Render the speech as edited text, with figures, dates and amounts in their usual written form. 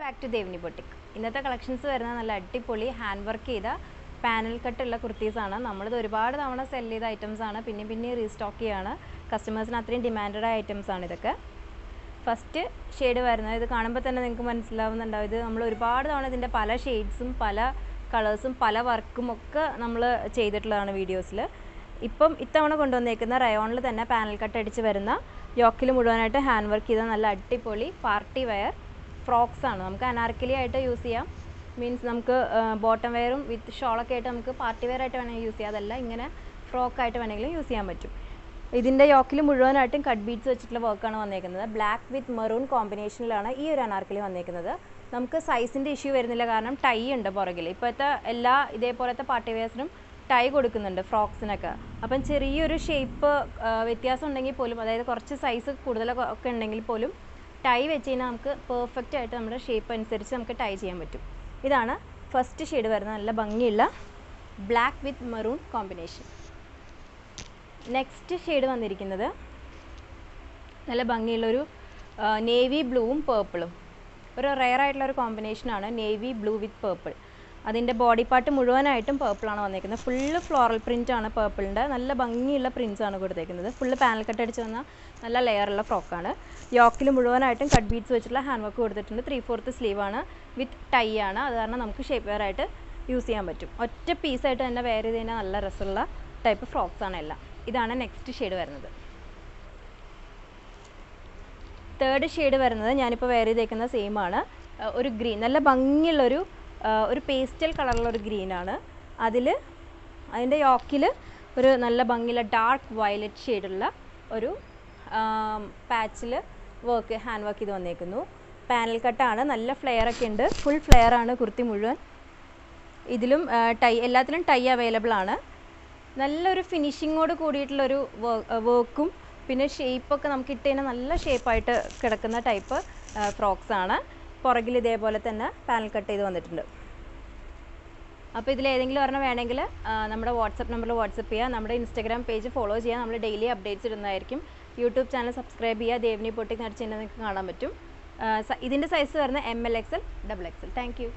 Back to Devani boutique. ഇന്നത്തെ collections വരുന്ന നല്ല അടിപൊളി ഹാൻഡ് വർക്ക് ചെയ്ത പാനൽ കട്ടുള്ള കുർത്തീസാണ്. നമ്മളിത് ഒരുപാട് തവണ സെൽ ചെയ്ത ഐറ്റംസ് ആണ്, പിന്നെ റീസ്റ്റോക്ക് ചെയ്യാണ്. കസ്റ്റമേഴ്സിന് അത്രയും ഡിമാൻഡഡ് ആയ ഐറ്റംസ് ആണ് ഇതൊക്കെ. ഫസ്റ്റ് ഷെയ്ഡ് വരുന്നത് ഇത് കാണുമ്പോൾ തന്നെ നിങ്ങൾക്ക് മനസ്സിലാവുന്നുണ്ടാവും. ഇത് നമ്മൾ ഒരുപാട് തവണ ഇതിൻ്റെ പല ഷെയ്ഡ്സും പല കളേഴ്സും പല വർക്കും ഒക്കെ നമ്മൾ ചെയ്തിട്ടുള്ളതാണ് വീഡിയോസിൽ. ഇപ്പം ഇത്തവണ കൊണ്ടുവന്നേക്കുന്ന റയോണിൽ തന്നെ പാനൽ കട്ട് അടിച്ച് വരുന്ന യോക്കിൽ മുഴുവനായിട്ട് ഹാൻഡ് വർക്ക് ചെയ്ത നല്ല അടിപൊളി പാർട്ടി വെയർ ഫ്രോക്സ് ആണ്. നമുക്ക് അനാർക്കലി ആയിട്ട് യൂസ് ചെയ്യാം. മീൻസ് നമുക്ക് ബോട്ടം വെയറും വിത്ത് ഷോളൊക്കെ ആയിട്ട് നമുക്ക് പാർട്ടി വെയർ ആയിട്ട് വേണമെങ്കിൽ യൂസ് ചെയ്യാം. അതല്ല ഇങ്ങനെ ഫ്രോക്കായിട്ട് വേണമെങ്കിലും യൂസ് ചെയ്യാൻ പറ്റും. ഇതിൻ്റെ യോക്കിൽ മുഴുവനായിട്ടും കട്ട് ബീഡ്സ് വെച്ചിട്ടുള്ള വർക്കാണ് വന്നേക്കുന്നത്. ബ്ലാക്ക് വിത്ത് മെറൂൺ കോമ്പിനേഷനിലാണ് ഈ ഒരു അനാർക്കലി വന്നേക്കുന്നത്. നമുക്ക് സൈസിൻ്റെ ഇഷ്യൂ വരുന്നില്ല, കാരണം ടൈ ഉണ്ട് പുറകിൽ. ഇപ്പോഴത്തെ എല്ലാ ഇതേപോലത്തെ പാർട്ടി വെയർസിനും ടൈ കൊടുക്കുന്നുണ്ട് ഫ്രോക്സിനൊക്കെ. അപ്പം ചെറിയൊരു ഷേപ്പ് വ്യത്യാസം ഉണ്ടെങ്കിൽ പോലും, അതായത് കുറച്ച് സൈസ് കൂടുതലൊക്കെ ഉണ്ടെങ്കിൽ പോലും ടൈ വെച്ച് കഴിഞ്ഞാൽ നമുക്ക് പെർഫെക്റ്റ് ആയിട്ട് നമ്മുടെ ഷേപ്പ് അനുസരിച്ച് നമുക്ക് ടൈ ചെയ്യാൻ പറ്റും. ഇതാണ് ഫസ്റ്റ് ഷെയ്ഡ് വരുന്നത്, നല്ല ഭംഗിയുള്ള black with maroon combination. Next shade വന്നിരിക്കുന്നത് നല്ല ഭംഗിയുള്ളൊരു നേവി ബ്ലൂവും പേർപ്പിളും. ഒരു റെയർ ആയിട്ടുള്ളൊരു കോമ്പിനേഷനാണ് നേവി ബ്ലൂ വിത്ത് പേർപ്പിൾ. അതിൻ്റെ ബോഡി പാർട്ട് മുഴുവനായിട്ടും പേർപ്പിളാണ് വന്നിരിക്കുന്നത്. ഫുള്ള് ഫ്ലോറൽ പ്രിൻ്റ് ആണ് പേർപ്പിളിൻ്റെ. നല്ല ഭംഗിയുള്ള പ്രിൻസ് ആണ് കൊടുത്തേക്കുന്നത്. ഫുള്ള് പാനൽ കട്ട് അടിച്ച് വന്ന നല്ല ലെയറുള്ള ഫ്രോക്കാണ്. യോക്കിൽ മുഴുവനായിട്ടും കട്ട് ബീഡ്സ് വെച്ചിട്ടുള്ള ഹാൻഡ് വർക്ക് കൊടുത്തിട്ടുണ്ട്. 3/4 സ്ലീവാണ് വിത്ത് ടൈ ആണ്. അത് കാരണം നമുക്ക് ഷേപ്പ് വെയർ ആയിട്ട് യൂസ് ചെയ്യാൻ പറ്റും. ഒറ്റ പീസായിട്ട് തന്നെ വെയർ ചെയ്ത് കഴിഞ്ഞാൽ നല്ല രസമുള്ള ടൈപ്പ് ഫ്രോക്സ് ആണ് എല്ലാം. ഇതാണ് നെക്സ്റ്റ് ഷെയ്ഡ് വരുന്നത്. തേർഡ് ഷെയ്ഡ് വരുന്നത് ഞാനിപ്പോൾ വെയർ ചെയ്തേക്കുന്ന സെയിം ആണ്. ഒരു ഗ്രീൻ, നല്ല ഭംഗിയുള്ളൊരു ഒരു പേസ്റ്റൽ കളറുള്ളൊരു ഗ്രീനാണ്. അതിൻ്റെ യോക്കിൽ ഒരു നല്ല ഭംഗിയുള്ള ഡാർക്ക് വയലറ്റ് ഷെയ്ഡുള്ള ഒരു പാച്ചിൽ വർക്ക് ഹാൻഡ് വർക്ക് ചെയ്ത് വന്നേക്കുന്നു. പാനൽ കട്ടാണ്, നല്ല ഫ്ലെയറൊക്കെ ഉണ്ട്. ഫുൾ ഫ്ലെയറാണ് കുർത്തി മുഴുവൻ. ഇതിലും ടൈ, എല്ലാത്തിലും ടൈ അവൈലബിൾ ആണ്. നല്ലൊരു ഫിനിഷിങ്ങോട് കൂടിയിട്ടുള്ളൊരു വർക്കും പിന്നെ ഷേപ്പൊക്കെ നമുക്ക് ഇട്ട് കഴിഞ്ഞാൽ നല്ല ഷേപ്പായിട്ട് കിടക്കുന്ന ടൈപ്പ് ഫ്രോക്സ് ആണ്. പുറകിൽ ഇതേപോലെ തന്നെ പാനൽ കട്ട് ചെയ്ത് വന്നിട്ടുണ്ട്. അപ്പോൾ ഇതിലേതെങ്കിലും ഒരെണ്ണം വേണമെങ്കിൽ നമ്മുടെ വാട്സപ്പ് നമ്പറിൽ വാട്സപ്പ് ചെയ്യുക. നമ്മുടെ ഇൻസ്റ്റാഗ്രാം പേജ് ഫോളോ ചെയ്യുക. നമ്മൾ ഡെയിലി അപ്ഡേറ്റ്സ് ഇടുന്നതായിരിക്കും. യൂട്യൂബ് ചാനൽ സബ്സ്ക്രൈബ് ചെയ്യുക. ദേവനി ബൊട്ടിക് നടിച്ച് കഴിഞ്ഞാൽ നിങ്ങൾക്ക് കാണാൻ പറ്റും. ഇതിൻ്റെ സൈസ് വരുന്നത് ML XL XXL. Thank you.